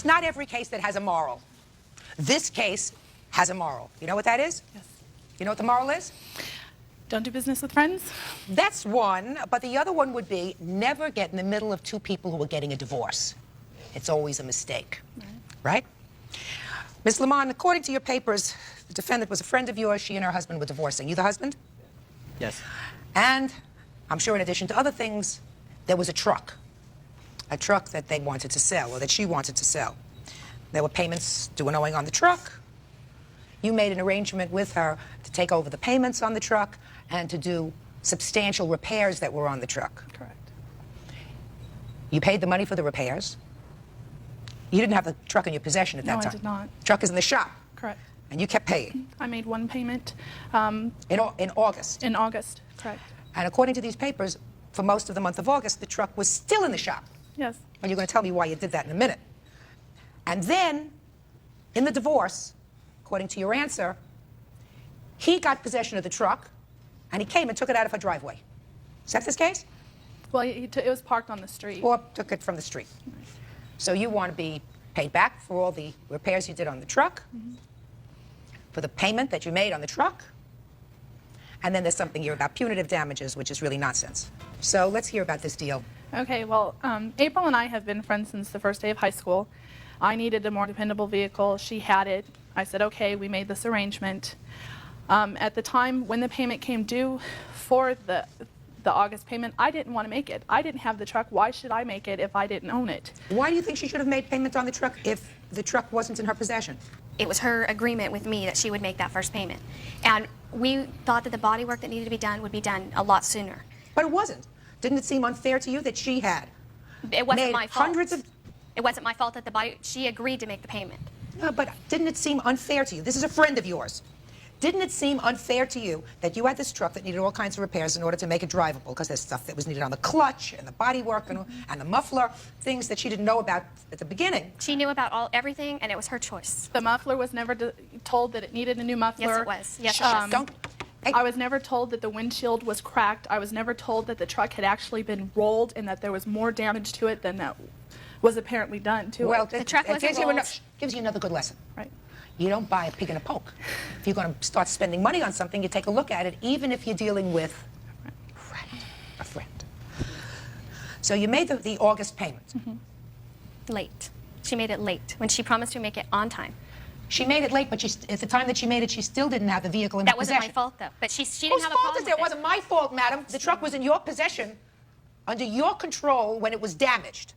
It's not every case that has a moral. This case has a moral. You know what that is? Yes. You know what the moral is? Don't do business with friends. That's one, but the other one would be never get in the middle of two people who are getting a divorce. It's always a mistake, right? Ms. Lamont, according to your papers, the defendant was a friend of yours. She and her husband were divorcing. You the husband? Yes. And I'm sure in addition to other things, there was a truck that they wanted to sell, or that she wanted to sell. There were payments due and owing on the truck. You made an arrangement with her to take over the payments on the truck and to do substantial repairs that were on the truck. Correct. You paid the money for the repairs. You didn't have the truck in your possession at that time. No, I did not. Truck is in the shop. Correct. And you kept paying. I made one payment. In August. In August, correct. And according to these papers, for most of the month of August, the truck was still in the shop. Yes. And you're going to tell me why you did that in a minute. And then, in the divorce, according to your answer, he got possession of the truck, and he came and took it out of her driveway. Is that this case? Well, it was parked on the street. Or took it from the street. So you want to be paid back for all the repairs you did on the truck, for the payment that you made on the truck, and then there's something here about punitive damages, which is really nonsense. So let's hear about this deal. Okay, well, April and I have been friends since the first day of high school. I needed a more dependable vehicle. She had it. I said, okay, we made this arrangement. At the time when the payment came due for the August payment, I didn't want to make it. I didn't have the truck. Why should I make it if I didn't own it? Why do you think she should have made payment on the truck if the truck wasn't in her possession? It was her agreement with me that she would make that first payment. And we thought that the body work that needed to be done would be done a lot sooner. But it wasn't. Didn't it seem unfair to you that she had It wasn't made my fault. hundreds of... It wasn't my fault that she agreed to make the payment. No, but didn't it seem unfair to you? This is a friend of yours. Didn't it seem unfair to you that you had this truck that needed all kinds of repairs in order to make it drivable? Because there's stuff that was needed on the clutch and the bodywork and the muffler, things that she didn't know about at the beginning. She knew about everything, and it was her choice. The muffler was never told that it needed a new muffler. Yes, it was. Yes, it was. Hey. I was never told that the windshield was cracked. I was never told that the truck had actually been rolled and that there was more damage to it than that was apparently done to Well, it. The truck wasn't rolled. gives you another good lesson. Right. You don't buy a pig in a poke. If you're going to start spending money on something, you take a look at it, even if you're dealing with a friend. So you made the August payment. Late. She made it late when she promised to make it on time. She made it late, but at the time that she made it, she still didn't have the vehicle in her That wasn't possession. my fault, though. But she didn't Whose have a fault problem is it? It with wasn't my fault, madam. The truck was in your possession, under your control when it was damaged.